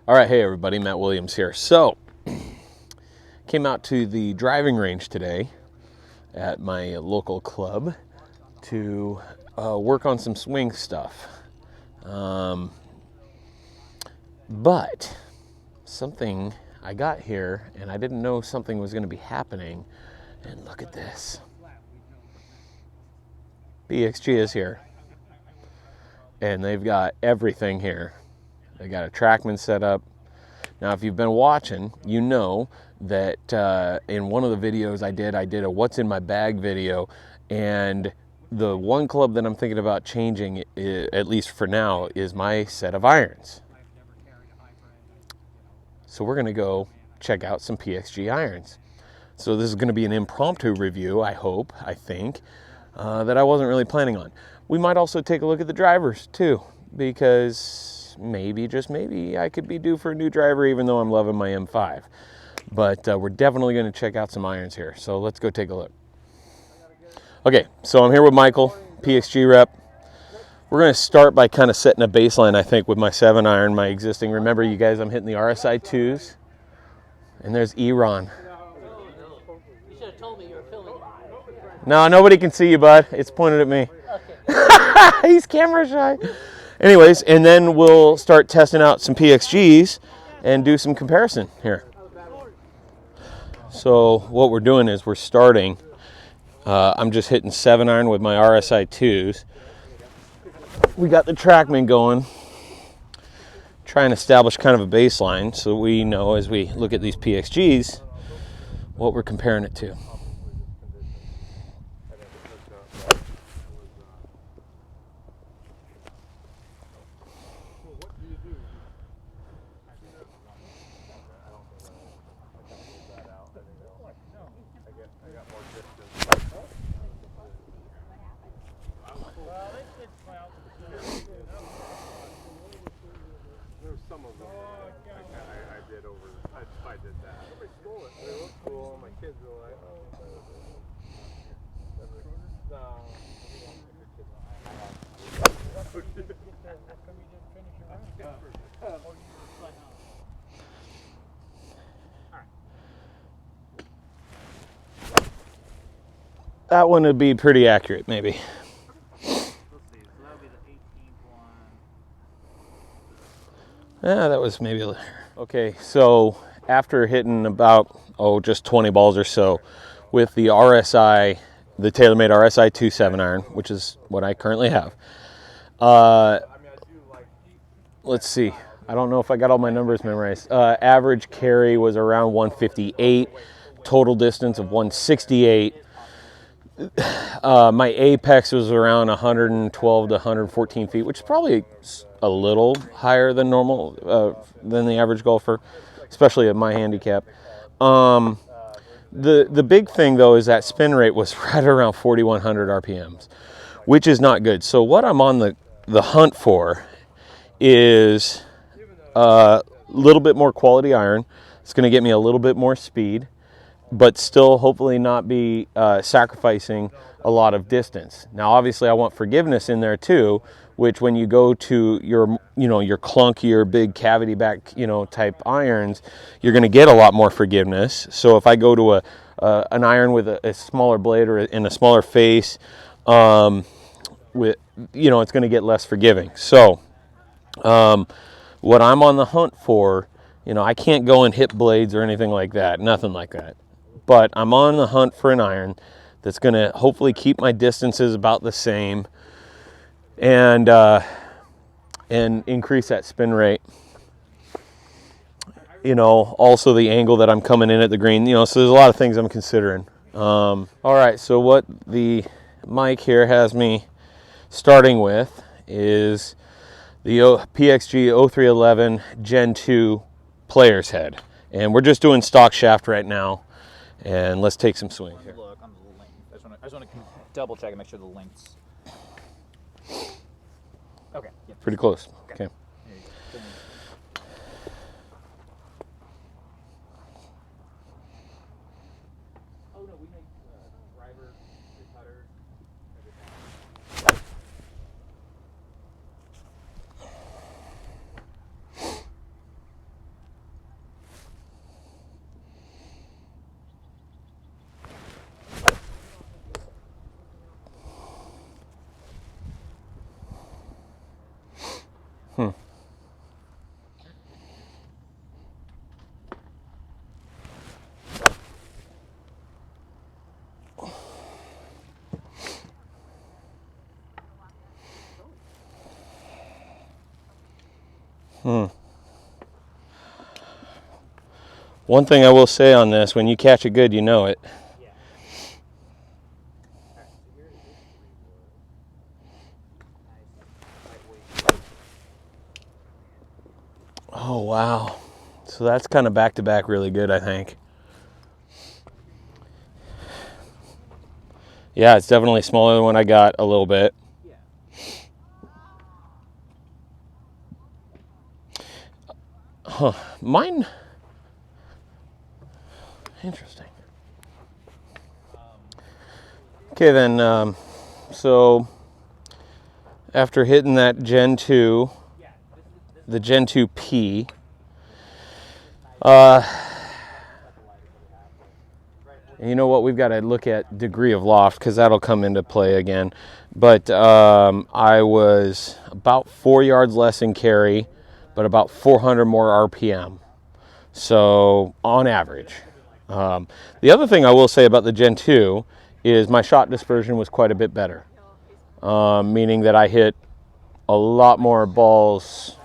All right, hey everybody, Matt Williams here. So, came out to the driving range today at my local club to work on some swing stuff. But something, I got here and I didn't know something was going to be happening. And look at this. Pxg is here. And they've got everything here. They got a TrackMan set up. Now, if you've been watching, you know that in one of the videos I did a what's in my bag video, and the one club that I'm thinking about changing, at least for now, is my set of irons. So we're gonna go check out some Pxg irons. So this is gonna be an impromptu review, I think, that I wasn't really planning on. We might also take a look at the drivers too, because maybe, just maybe, I could be due for a new driver even though I'm loving my M5. But we're definitely going to check out some irons here. So let's go take a look. Okay, so I'm here with Michael, Pxg rep. We're going to start by kind of setting a baseline, I think, with my 7-iron, my existing. Remember, you guys, I'm hitting the RSI 2s. And there's Eron. You should have told me you were filming it. No, nobody can see you, bud. It's pointed at me. Okay. He's camera shy. Anyways, and then we'll start testing out some Pxgs and do some comparison here. So what we're doing is we're starting, I'm just hitting 7-iron with my RSI 2s. We got the TrackMan going, trying to establish kind of a baseline so we know as we look at these Pxgs what we're comparing it to. Some of them I did over. I did that. Somebody stole it. They look cool. My kids were like, oh. That one would be pretty accurate, maybe. Yeah, that was maybe. Okay, so after hitting about, just 20 balls or so with the RSI, the TaylorMade RSI 2 7-iron, which is what I currently have. Let's see. I don't know if I got all my numbers memorized. Average carry was around 158, total distance of 168. My apex was around 112 to 114 feet, which is probably a little higher than normal, than the average golfer, especially at my handicap. The big thing though is that spin rate was right around 4,100 RPMs, which is not good. So what I'm on the hunt for is a little bit more quality iron. It's going to get me a little bit more speed, but still hopefully not be sacrificing a lot of distance. Now, obviously, I want forgiveness in there too, which when you go to your clunkier, big cavity back, type irons, you're going to get a lot more forgiveness. So if I go to an iron with a smaller blade or in a smaller face, it's going to get less forgiving. So what I'm on the hunt for, I can't go and hit blades or anything like that, nothing like that. But I'm on the hunt for an iron that's going to hopefully keep my distances about the same and increase that spin rate. Also the angle that I'm coming in at the green, so there's a lot of things I'm considering. All right, so what the mic here has me starting with is the Pxg 0311 Gen 2 player's head. And we're just doing stock shaft right now. And let's take some swings here. Look on the length. I just want to double check and make sure the length's okay. Yeah. Pretty close. Okay. Oh no, we make driver, putter, everything. One thing I will say on this, when you catch it good, you know it. Yeah. Alright, so here's this 3 wood. Nice, lightweight. Oh, wow. So that's kind of back-to-back really good, I think. Yeah, it's definitely smaller than what I got a little bit. Yeah. Huh. Mine... Interesting. Okay, then, so after hitting that Gen 2, the Gen 2P, you know what, we've got to look at degree of loft because that'll come into play again. But I was about 4 yards less in carry, but about 400 more RPM. So on average. The other thing I will say about the Gen 2 is my shot dispersion was quite a bit better, meaning that I hit a lot more balls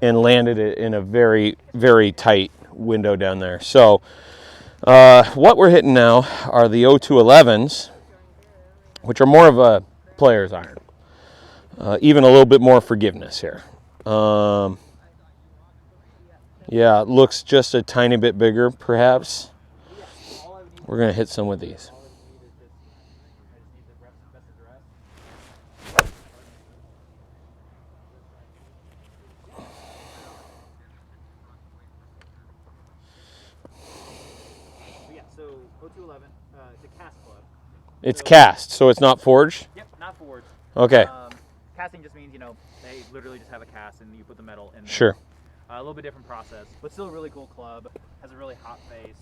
and landed it in a very, very tight window down there. So what we're hitting now are the 0211s, which are more of a player's iron. Even a little bit more forgiveness here. Yeah, it looks just a tiny bit bigger, perhaps. We're going to hit some with these. Yeah, so 0211, it's a cast club. It's cast, so it's not forged? Yep, not forged. Okay. Casting just means, you know, they literally just have a cast and you put the metal in there. Sure. A little bit different process, but still a really cool club. Has a really hot face.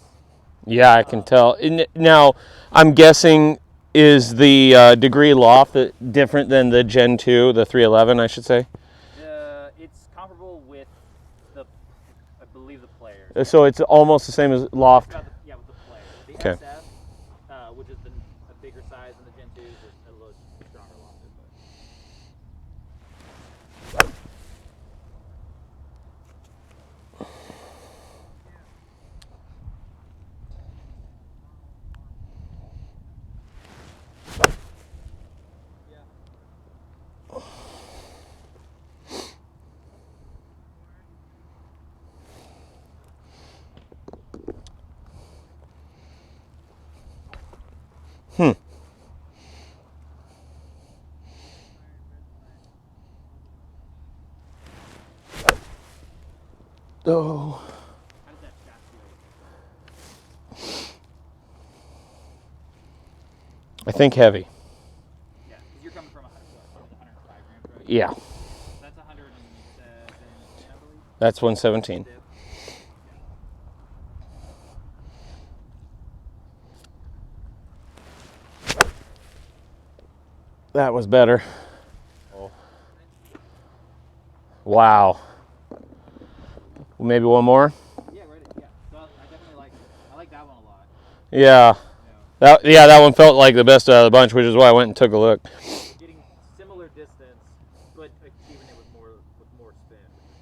Yeah, I can tell. Now, I'm guessing, is the degree loft different than the Gen 2, the 311, I should say? It's comparable with the, I believe, the players. So it's almost the same as loft? Yeah, with the players. The Okay. SF, which is a bigger size than the Gen 2, is a little stronger lofted. Oh. How does that shaft feel? I think heavy. Yeah, because you're coming from 105 grams, right? Yeah. That's 117, I believe. That's 117. Dip. That was better. Oh. Wow. Maybe one more? Yeah, right. Yeah. So I definitely like it. I like that one a lot. Yeah. Yeah. That one felt like the best out of the bunch, which is why I went and took a look. Getting similar distance, but achieving it with more spin, which is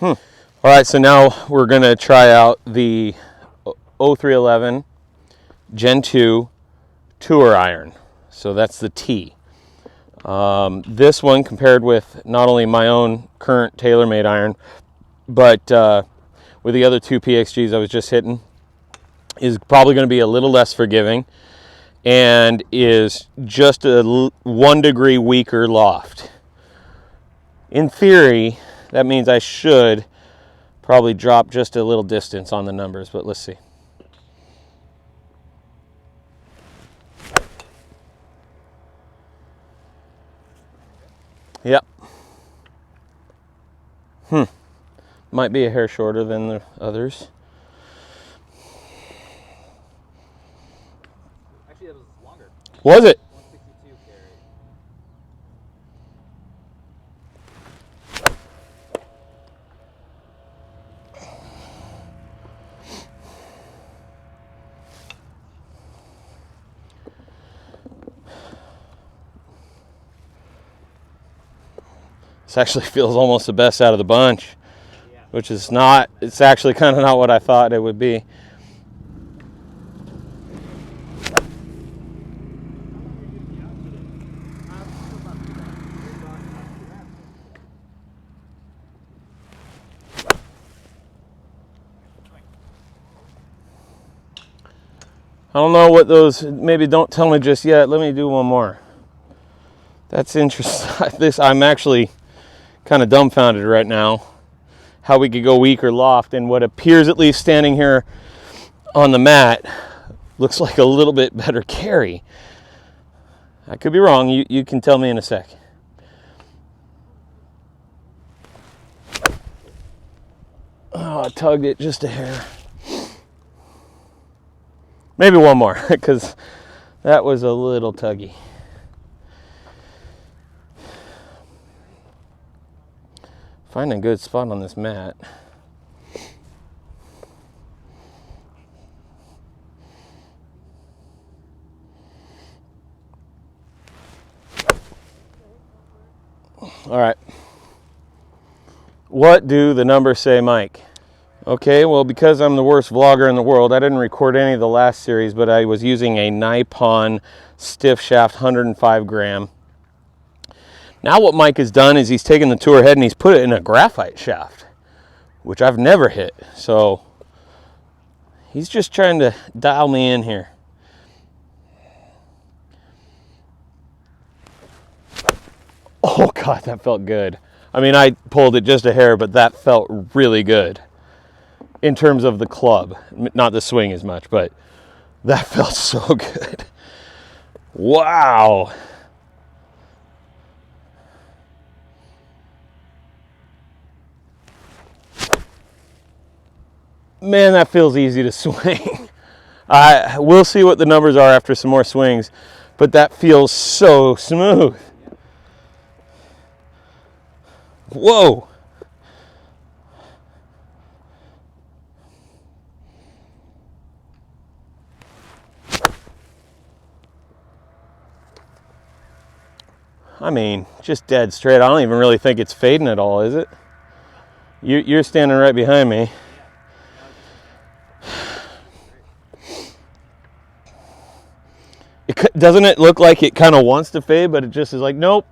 really good. All right, so now we're going to try out the 0311 Gen 2 Tour Iron. So that's the T. This one, compared with not only my own current TaylorMade iron, but with the other two PXGs I was just hitting, is probably going to be a little less forgiving and is just a 1 degree weaker loft. In theory, that means I should probably drop just a little distance on the numbers, but let's see. Yep. Might be a hair shorter than the others. Actually, that was longer. Was it? 162 carry. This actually feels almost the best out of the bunch, which is not, it's actually kind of not what I thought it would be. I don't know what those, maybe don't tell me just yet. Let me do one more. That's interesting. I'm actually kind of dumbfounded right now how we could go weak or loft, and what appears, at least standing here on the mat, looks like a little bit better carry. I could be wrong. You can tell me in a sec. Oh, I tugged it just a hair. Maybe one more, because that was a little tuggy. Find a good spot on this mat. All right. What do the numbers say, Mike? Okay, well, because I'm the worst vlogger in the world, I didn't record any of the last series, but I was using a Nippon stiff shaft 105 gram. Now what Mike has done is he's taken the tour head and he's put it in a graphite shaft, which I've never hit. So he's just trying to dial me in here. Oh God, that felt good. I mean, I pulled it just a hair, but that felt really good. In terms of the club, not the swing as much, but that felt so good. Wow. Man, that feels easy to swing. We'll see what the numbers are after some more swings, but that feels so smooth. Whoa. I mean, just dead straight. I don't even really think it's fading at all, is it? You're standing right behind me. Doesn't it look like it kind of wants to fade, but it just is like, nope.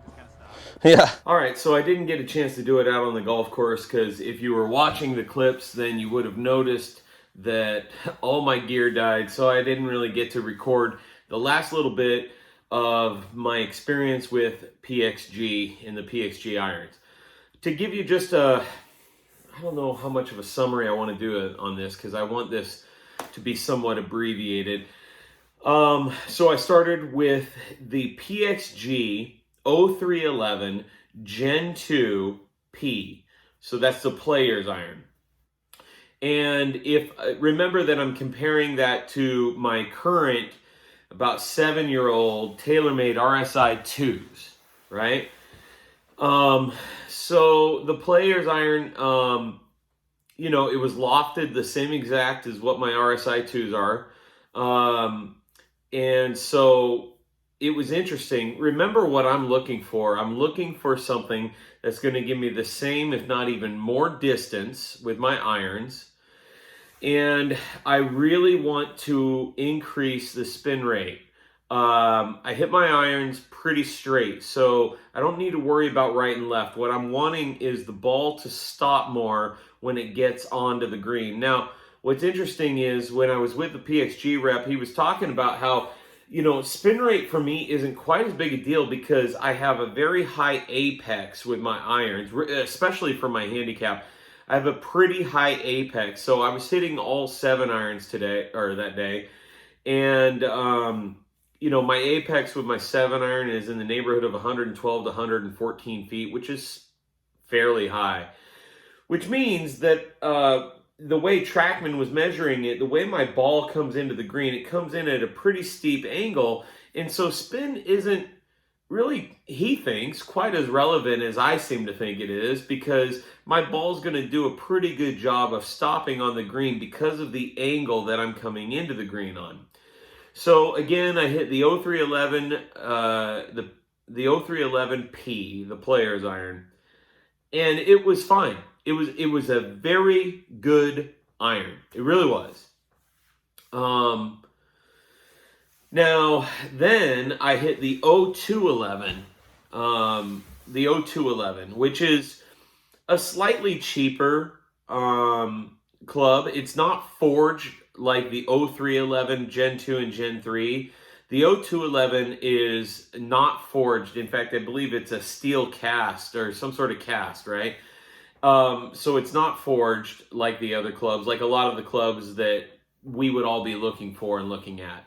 Yeah. All right, so I didn't get a chance to do it out on the golf course because if you were watching the clips, then you would have noticed that all my gear died, so I didn't really get to record the last little bit of my experience with PXG and the Pxg Irons. To give you just a, I don't know how much of a summary I want to do on this because I want this to be somewhat abbreviated. So I started with the Pxg 0311 Gen 2P. So that's the player's iron. And if remember that I'm comparing that to my current about 7-year-old TaylorMade RSI 2s, right? So the player's iron, you know, it was lofted the same exact as what my RSI 2s are. And so it was interesting. Remember what I'm looking for. I'm looking for something that's going to give me the same, if not even more distance with my irons. And I really want to increase the spin rate. I hit my irons pretty straight, so I don't need to worry about right and left. What I'm wanting is the ball to stop more when it gets onto the green. Now, what's interesting is when I was with the PXG rep, he was talking about how, you know, spin rate for me isn't quite as big a deal because I have a very high apex with my irons, especially for my handicap. I have a pretty high apex, so I was hitting all 7 irons today, or that day, and you know, my apex with my 7 iron is in the neighborhood of 112 to 114 feet, which is fairly high. Which means that the way TrackMan was measuring it, the way my ball comes into the green, it comes in at a pretty steep angle, and so spin isn't really, he thinks, quite as relevant as I seem to think it is, because my ball's going to do a pretty good job of stopping on the green because of the angle that I'm coming into the green on. So again, I hit the 0311, the 0311P, the player's iron. and it was fine. It was a very good iron. It really was. Now then I hit the 0211, the 0211, which is a slightly cheaper club. It's not forged like the 0311 Gen 2 and Gen 3. The 0211 is not forged. In fact, I believe it's a steel cast or some sort of cast, right? So it's not forged like the other clubs, like a lot of the clubs that we would all be looking for and looking at.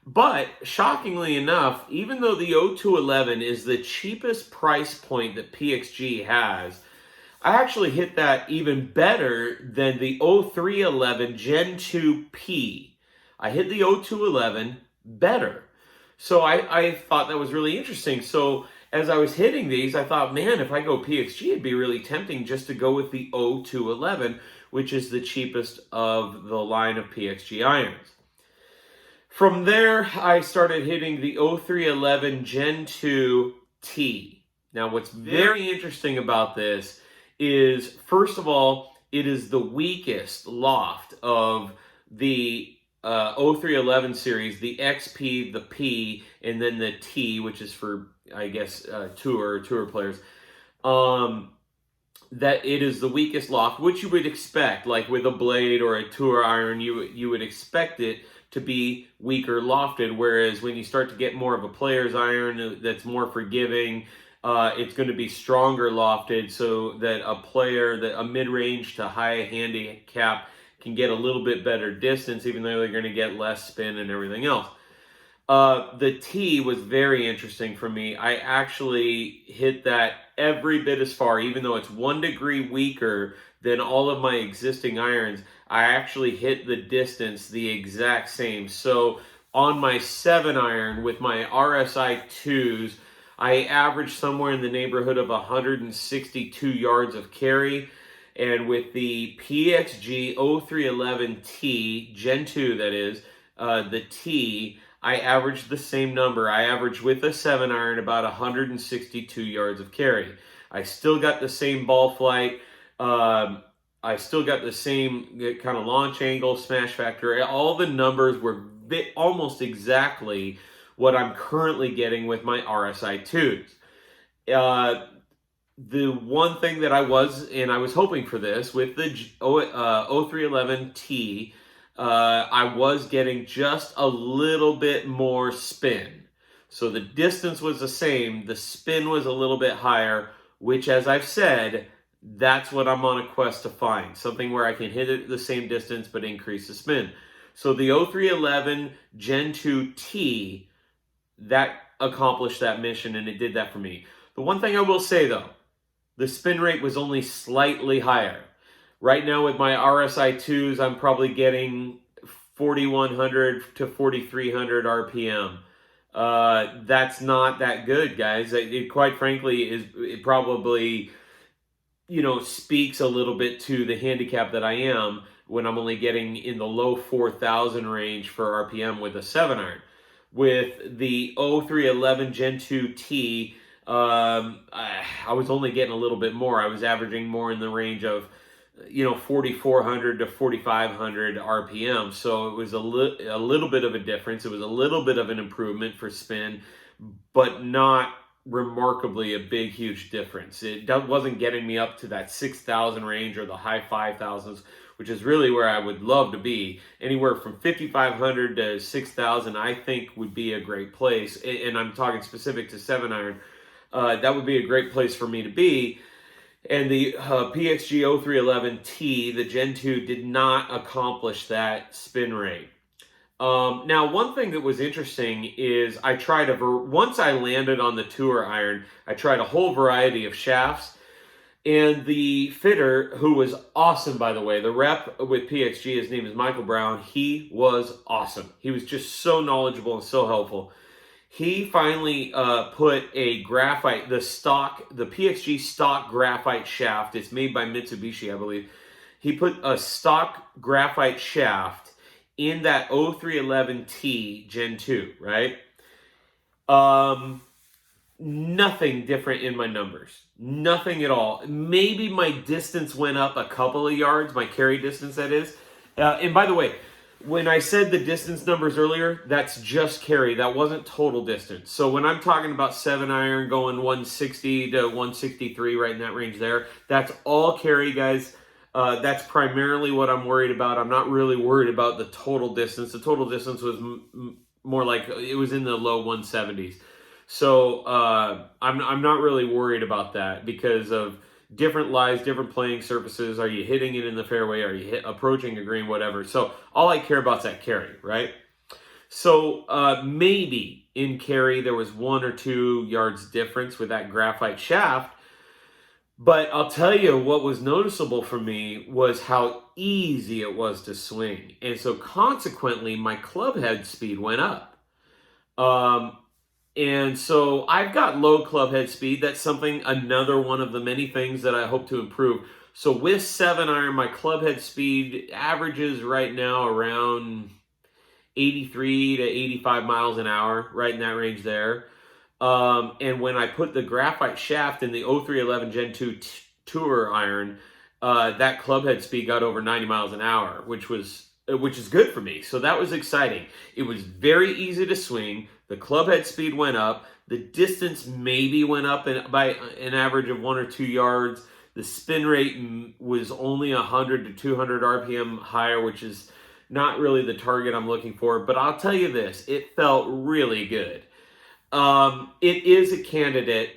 But shockingly enough, even though the 0211 is the cheapest price point that PXG has, I actually hit that even better than the 0311 Gen 2P. I hit the 0211 better. So I thought that was really interesting. So as I was hitting these, I thought, man, if I go PXG, it'd be really tempting just to go with the 0211, which is the cheapest of the line of PXG irons. From there, I started hitting the 0311 Gen 2T. Now, what's very interesting about this is, first of all, it is the weakest loft of the 0311 series, the XP, the P, and then the T, which is for, I guess, tour players. That it is the weakest loft, which you would expect, like with a blade or a tour iron, you would expect it to be weaker lofted, whereas when you start to get more of a player's iron that's more forgiving, it's going to be stronger lofted, so that a mid-range to high handicap can get a little bit better distance, even though they're going to get less spin and everything else. The T was very interesting for me. I actually hit that every bit as far, even though it's 1 degree weaker than all of my existing irons. I actually hit the distance the exact same. So on my 7 iron with my RSI 2s, I averaged somewhere in the neighborhood of 162 yards of carry. And with the Pxg 0311T, Gen 2 that is, the T, I averaged the same number. I averaged with a 7 iron about 162 yards of carry. I still got the same ball flight. I still got the same kind of launch angle, smash factor. All the numbers were almost exactly what I'm currently getting with my RSI 2s. The one thing that I was hoping for this with the 0311T, I was getting just a little bit more spin. So the distance was the same, the spin was a little bit higher, which, as I've said, that's what I'm on a quest to find. Something where I can hit it the same distance but increase the spin. So the 0311 Gen 2T, that accomplished that mission, and it did that for me. The one thing I will say, though, the spin rate was only slightly higher. Right now with my RSI 2s, I'm probably getting 4,100 to 4,300 RPM. That's not that good, guys. It quite frankly it probably, speaks a little bit to the handicap that I am when I'm only getting in the low 4,000 range for RPM with a 7 iron. With the 0311 Gen 2T, I was only getting a little bit more. I was averaging more in the range of 4,400 to 4,500 RPM. So it was a little bit of a difference. It was a little bit of an improvement for spin, but not remarkably a big, huge difference. It wasn't getting me up to that 6,000 range or the high 5,000s, which is really where I would love to be. Anywhere from 5,500 to 6,000, I think would be a great place. And I'm talking specific to 7 iron. That would be a great place for me to be. And the Pxg 0311T, the Gen 2, did not accomplish that spin rate. Now, one thing that was interesting is once I landed on the tour iron, I tried a whole variety of shafts. And the fitter, who was awesome, by the way, the rep with PXG, his name is Michael Brown, he was awesome. He was just so knowledgeable and so helpful. He finally put a graphite, the PXG stock graphite shaft. It's made by Mitsubishi, I believe. He put a stock graphite shaft in that 0311T Gen 2, right? nothing different in my numbers. Nothing at all. Maybe my distance went up a couple of yards, my carry distance, that is. And by the way, when I said the distance numbers earlier, that's just carry. That wasn't total distance. So when I'm talking about 7-iron going 160 to 163, right in that range there, that's all carry, guys. That's primarily what I'm worried about. I'm not really worried about the total distance. The total distance was more like, it was in the low 170s. So I'm not really worried about that because of different lies, different playing surfaces. Are you hitting it in the fairway? Are you approaching a green? Whatever. So all I care about is that carry, right? So maybe in carry there was 1 or 2 yards difference with that graphite shaft. But I'll tell you what was noticeable for me was how easy it was to swing. And so consequently, my club head speed went up. And so I've got low club head speed. That's another one of the many things that I hope to improve. So with 7-iron, my club head speed averages right now around 83 to 85 miles an hour, right in that range there. And when I put the graphite shaft in the 0311 Gen 2 Tour iron, that club head speed got over 90 miles an hour, which is good for me. So that was exciting. It was very easy to swing. The club head speed went up. The distance maybe went up by an average of 1 or 2 yards. The spin rate was only 100 to 200 RPM higher, which is not really the target I'm looking for. But I'll tell you this, it felt really good. It is a candidate.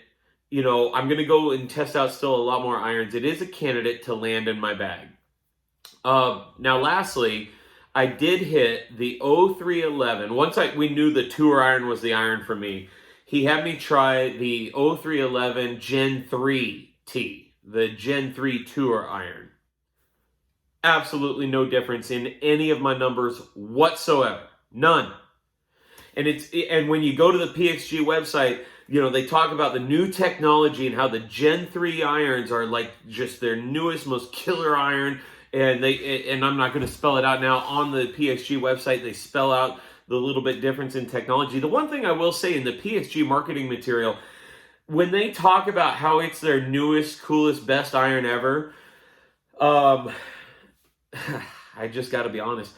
I'm going to go and test out still a lot more irons. It is a candidate to land in my bag. Now, lastly, I did hit the 0311. Once we knew the tour iron was the iron for me, he had me try the 0311 Gen 3T, the Gen 3 tour iron. Absolutely no difference in any of my numbers whatsoever. None. And when you go to the PXG website, they talk about the new technology and how the Gen 3 irons are like just their newest, most killer iron. And I'm not going to spell it out now. On the PXG website, they spell out the little bit difference in technology. The one thing I will say in the PXG marketing material, when they talk about how it's their newest, coolest, best iron ever, I just got to be honest.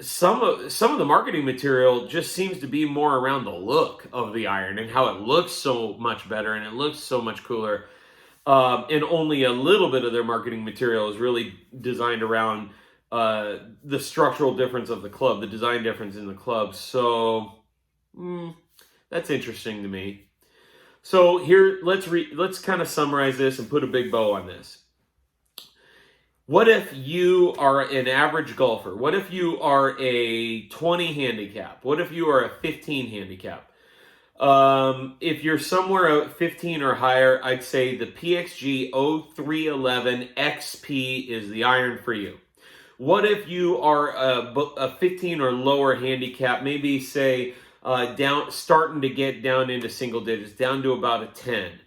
Some of the marketing material just seems to be more around the look of the iron and how it looks so much better and it looks so much cooler. And only a little bit of their marketing material is really designed around the structural difference of the club, the design difference in the club. So that's interesting to me. So here, let's kind of summarize this and put a big bow on this. What if you are an average golfer? What if you are a 20 handicap? What if you are a 15 handicap? If you're somewhere at 15 or higher, I'd say the Pxg 0311XP is the iron for you. What if you are a 15 or lower handicap, maybe say starting to get down into single digits, down to about a 10?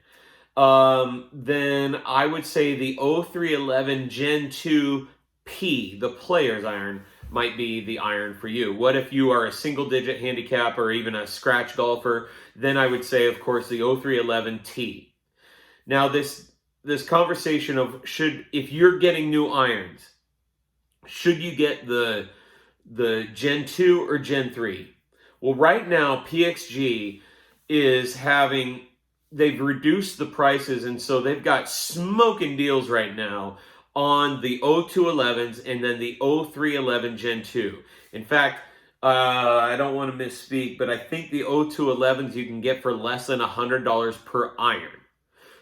Then I would say the 0311 Gen 2P, the player's iron, might be the iron for you. What if you are a single digit handicap or even a scratch golfer? Then I would say, of course, the 0311T. Now this conversation of if you're getting new irons, should you get the Gen 2 or Gen 3? Well, right now PXG is they've reduced the prices, and so they've got smoking deals right now on the 0211s and then the 0311 Gen 2. In fact, I don't want to misspeak, but I think the 0211s you can get for less than $100 per iron.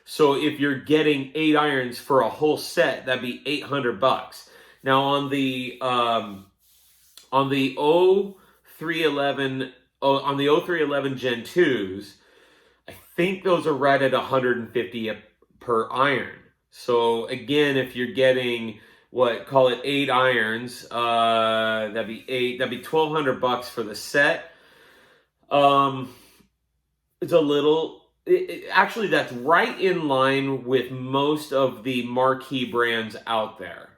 So if you're getting 8 irons for a whole set, that'd be $800. Now on the 0311 Gen 2s, I think those are right at $150 per iron. So again, if you're getting call it 8 irons, that'd be $1,200 for the set. It's a little. Actually, that's right in line with most of the marquee brands out there.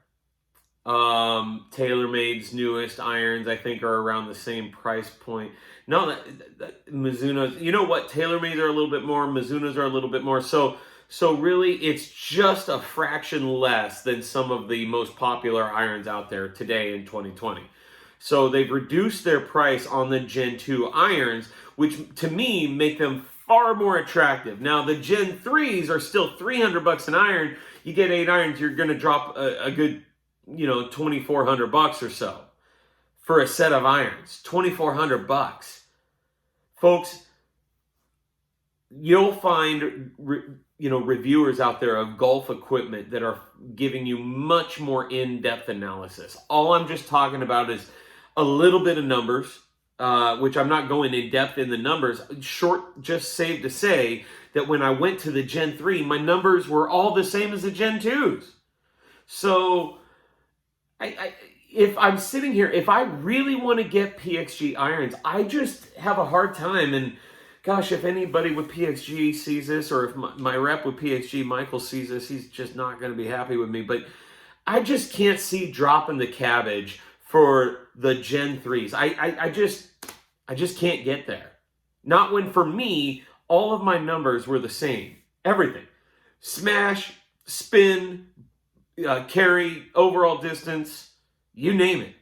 TaylorMade's newest irons, I think, are around the same price point. No, that Mizuno's, you know what? TaylorMade are a little bit more, Mizuno's are a little bit more. So really, it's just a fraction less than some of the most popular irons out there today in 2020. So they've reduced their price on the Gen 2 irons, which to me make them far more attractive. Now the Gen 3s are still $300 an iron. You get 8 irons, you're going to drop a good, $2,400 or so for a set of irons. $2,400. Folks, you'll find reviewers out there of golf equipment that are giving you much more in-depth analysis. All I'm just talking about is a little bit of numbers, which I'm not going in depth in the numbers. Short, just safe to say that when I went to the Gen 3, my numbers were all the same as the Gen 2s. So if I'm sitting here, if I really want to get PXG irons, I just have a hard time. And gosh, if anybody with PXG sees this, or if my rep with PXG, Michael, sees this, he's just not going to be happy with me. But I just can't see dropping the cabbage for the Gen 3s. I just can't get there. Not when, for me, all of my numbers were the same. Everything. Smash, spin, carry, overall distance, you name it.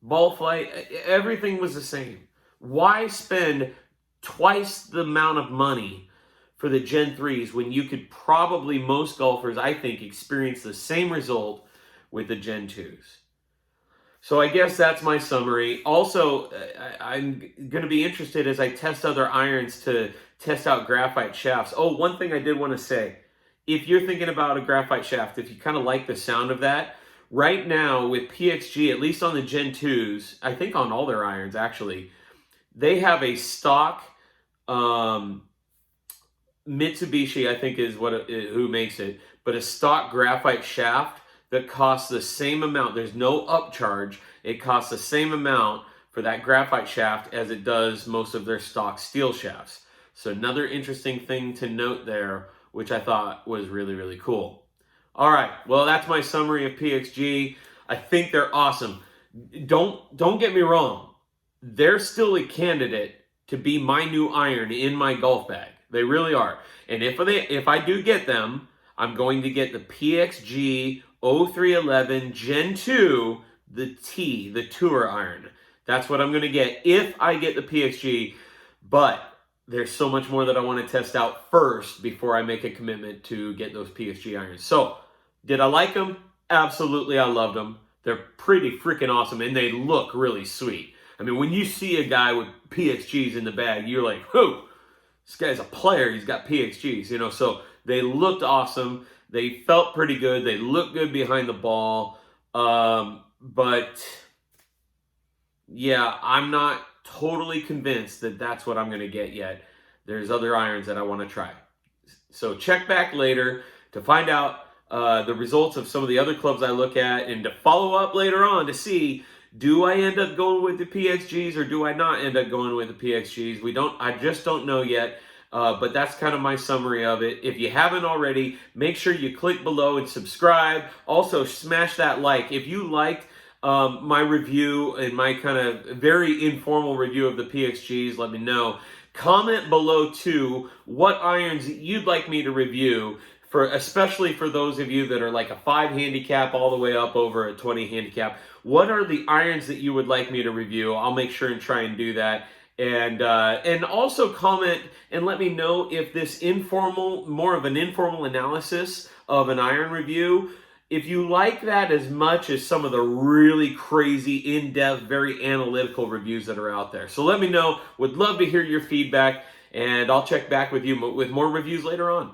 Ball flight, everything was the same. Why spend twice the amount of money for the Gen 3s when you could probably, most golfers, I think, experience the same result with the Gen 2s? So I guess that's my summary. Also, I'm going to be interested as I test other irons to test out graphite shafts. Oh, one thing I did want to say. If you're thinking about a graphite shaft, if you kind of like the sound of that, right now with PXG, at least on the Gen 2s, I think on all their irons actually, they have a stock Mitsubishi, I think is who makes it, but a stock graphite shaft that costs the same amount. There's no upcharge. It costs the same amount for that graphite shaft as it does most of their stock steel shafts. So another interesting thing to note there, which I thought was really, really cool. All right, well, that's my summary of PXG. I think they're awesome. Don't get me wrong. They're still a candidate to be my new iron in my golf bag. They really are. And if I do get them, I'm going to get the Pxg 0311 Gen 2, the T, the tour iron. That's what I'm going to get if I get the Pxg. But there's so much more that I want to test out first before I make a commitment to get those Pxg irons. So, did I like them? Absolutely, I loved them. They're pretty freaking awesome, and they look really sweet. I mean, when you see a guy with PXGs in the bag, you're like, whoa, this guy's a player. He's got PXGs, So they looked awesome. They felt pretty good. They looked good behind the ball. But, yeah, I'm not totally convinced that that's what I'm going to get yet. There's other irons that I want to try. So check back later to find out the results of some of the other clubs I look at, and to follow up later on to see, do I end up going with the PXGs or do I not end up going with the PXGs? I just don't know yet. But that's kind of my summary of it. If you haven't already, make sure you click below and subscribe. Also, smash that like. If you liked my review and my kind of very informal review of the PXGs, let me know. Comment below, too, what irons you'd like me to review, especially for those of you that are like a 5 handicap all the way up over a 20 handicap. What are the irons that you would like me to review? I'll make sure and try and do that. And also comment and let me know if this more of an informal analysis of an iron review, if you like that as much as some of the really crazy, in-depth, very analytical reviews that are out there. So let me know. Would love to hear your feedback, and I'll check back with you with more reviews later on.